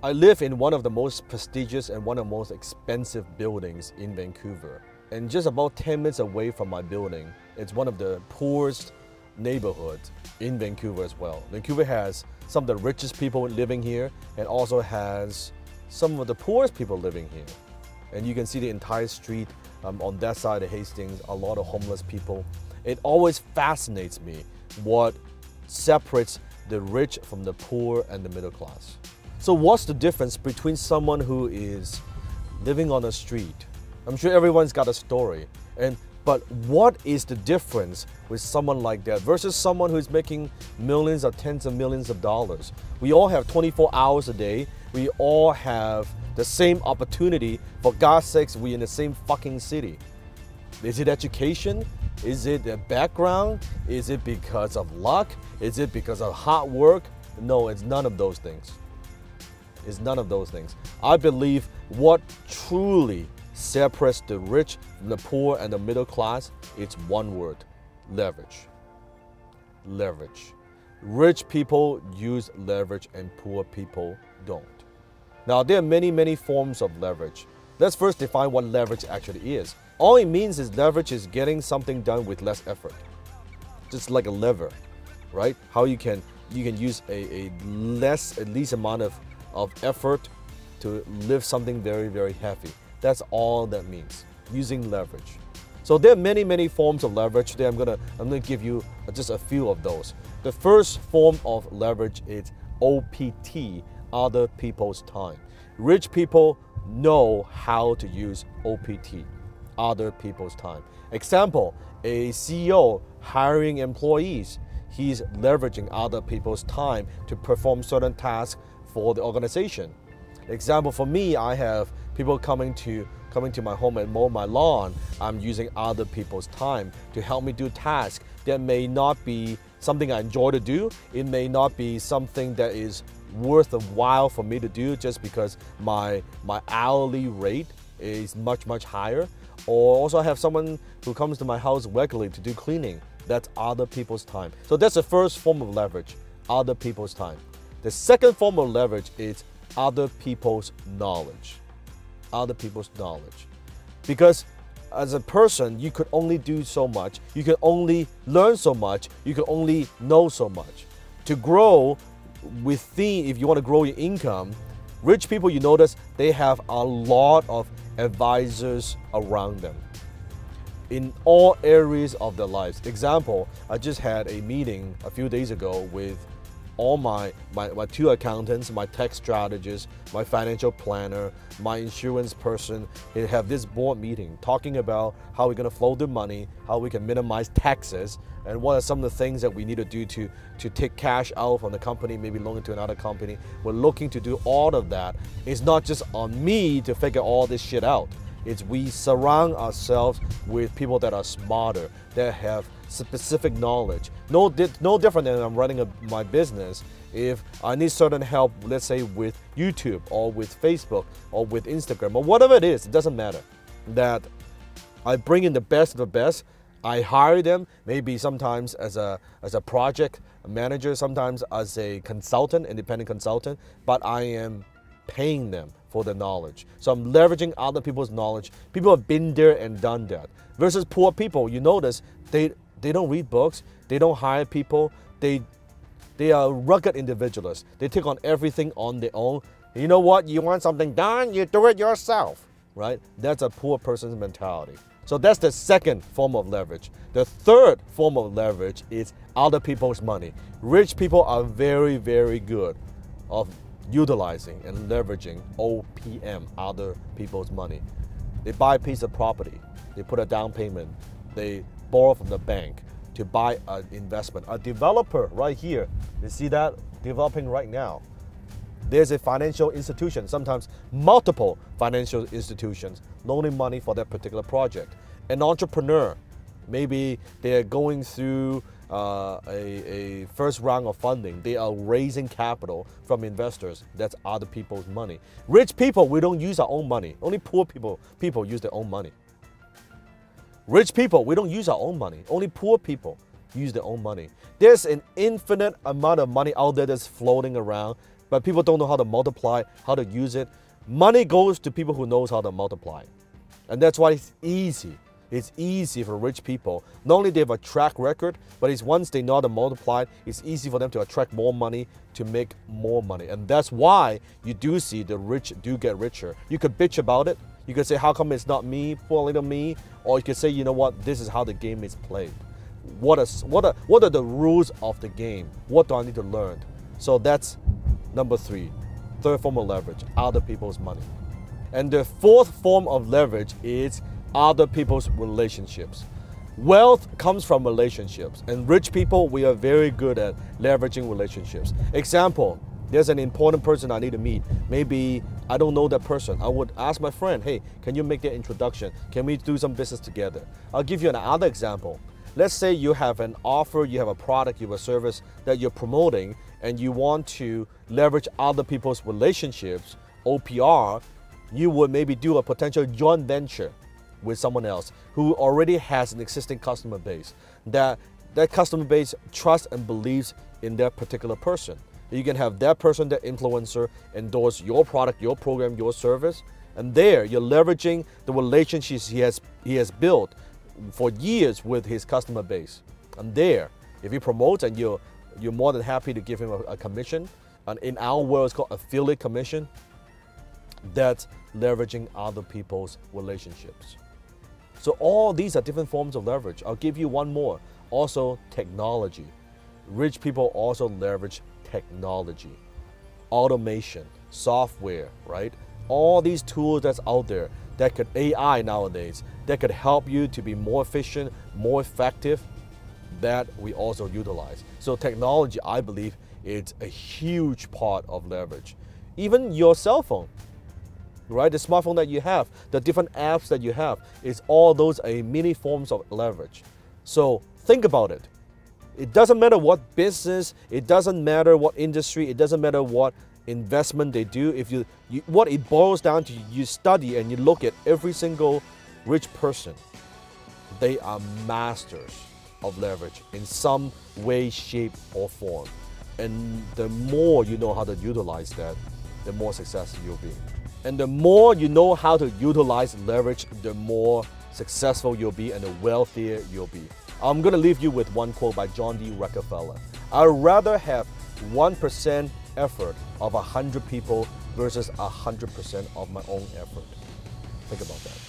I live in one of the most prestigious and one of the most expensive buildings in Vancouver. And just about 10 minutes away from my building, it's one of the poorest neighborhoods in Vancouver as well. Vancouver has some of the richest people living here and also has some of the poorest people living here. And you can see the entire street on that side of Hastings, a lot of homeless people. It always fascinates me what separates the rich from the poor and the middle class. So what's the difference between someone who is living on the street? I'm sure everyone's got a story, but what is the difference with someone like that versus someone who's making millions or tens of millions of dollars? We all have 24 hours a day. We all have the same opportunity. For God's sakes, we're in the same fucking city. Is it education? Is it the background? Is it because of luck? Is it because of hard work? No, it's none of those things. It's none of those things. I believe what truly separates the rich from the poor and the middle class, it's one word: leverage. Leverage. Rich people use leverage and poor people don't. Now, there are many forms of leverage. Let's first define what leverage actually is. All it means is leverage is getting something done with less effort. Just like a lever, right? How you can use a least amount of effort to lift something very heavy. That's all that means, using leverage. So there are many forms of leverage. Today I'm gonna give you just a few of those. The first form of leverage is OPT, other people's time. Rich people know how to use OPT, other people's time. Example, a CEO hiring employees. He's leveraging other people's time to perform certain tasks for the organization. Example, for me, I have people coming to my home and mow my lawn. I'm using other people's time to help me do tasks that may not be something I enjoy to do. It may not be something that is worth a while for me to do just because my hourly rate is much higher. Or also I have someone who comes to my house regularly to do cleaning. That's other people's time. So that's the first form of leverage, other people's time. The second form of leverage is other people's knowledge. Other people's knowledge. Because as a person, you could only do so much. You can only learn so much. You can only know so much. To grow within, if you want to grow your income, rich people, you notice, they have a lot of advisors around them in all areas of their lives. Example, I just had a meeting a few days ago with all my two accountants, my tax strategist, my financial planner, my insurance person. They have this board meeting talking about how we're going to flow the money, how we can minimize taxes, and what are some of the things that we need to do to take cash out from the company, maybe loan it to another company. We're looking to do all of that. It's not just on me to figure all this shit out. It's we surround ourselves with people that are smarter, that have specific knowledge. No different than I'm running my business. If I need certain help, let's say with YouTube or with Facebook or with Instagram or whatever it is, it doesn't matter. That I bring in the best of the best. I hire them, maybe sometimes as a project manager, sometimes as a consultant, independent consultant, but I am paying them for the knowledge. So I'm leveraging other people's knowledge. People have been there and done that. Versus poor people, you notice they don't read books, they don't hire people, they are rugged individualists. They take on everything on their own. You know what? You want something done, you do it yourself, right? That's a poor person's mentality. So that's the second form of leverage. The third form of leverage is other people's money. Rich people are very good of utilizing and leveraging OPM, other people's money. They buy a piece of property, they put a down payment, they borrow from the bank to buy an investment. A developer right here, you see that developing right now. There's a financial institution, sometimes multiple financial institutions, loaning money for that particular project. An entrepreneur, maybe they're going through a first round of funding. They are raising capital from investors. That's other people's money. Rich people, we don't use our own money. Only poor people use their own money. Rich people, we don't use our own money. Only poor people use their own money. There's an infinite amount of money out there that's floating around. but people don't know how to multiply, how to use it. Money goes to people who knows how to multiply. And that's why it's easy. It's easy for rich people. Not only they have a track record, but it's once they know how to multiply, it's easy for them to attract more money, to make more money. And that's why you do see the rich do get richer. You could bitch about it. You could say, how come it's not me, poor little me? Or you could say, you know what, this is how the game is played. What are the rules of the game? What do I need to learn? So that's number 3. Third form of leverage, other people's money. And the fourth form of leverage is other people's relationships. Wealth comes from relationships, and rich people, we are very good at leveraging relationships. Example, there's an important person I need to meet. Maybe I don't know that person. I would ask my friend, hey, can you make that introduction? Can we do some business together? I'll give you another example. Let's say you have an offer, you have a product, you have a service that you're promoting, and you want to leverage other people's relationships, OPR. You would maybe do a potential joint venture with someone else who already has an existing customer base. That customer base trusts and believes in that particular person. You can have that person, that influencer, endorse your product, your program, your service, and there you're leveraging the relationships he has built for years with his customer base. And there, if he promotes and you're more than happy to give him a commission, and in our world it's called affiliate commission, that's leveraging other people's relationships. So all these are different forms of leverage. I'll give you one more. Also, technology. Rich people also leverage technology, automation, software, right? All these tools that's out there that could, AI nowadays, that could help you to be more efficient, more effective, that we also utilize. So technology, I believe, is a huge part of leverage. Even your cell phone, right? The smartphone that you have, the different apps that you have, is all those are mini forms of leverage. So think about it. It doesn't matter what business, it doesn't matter what industry, it doesn't matter what investment they do. If what it boils down to, you study and you look at every single rich person. They are masters of leverage in some way, shape, or form. And the more you know how to utilize that, the more successful you'll be. And the more you know how to utilize leverage, the more successful you'll be and the wealthier you'll be. I'm going to leave you with one quote by John D. Rockefeller. I'd rather have 1% effort of 100 people versus 100% of my own effort. Think about that.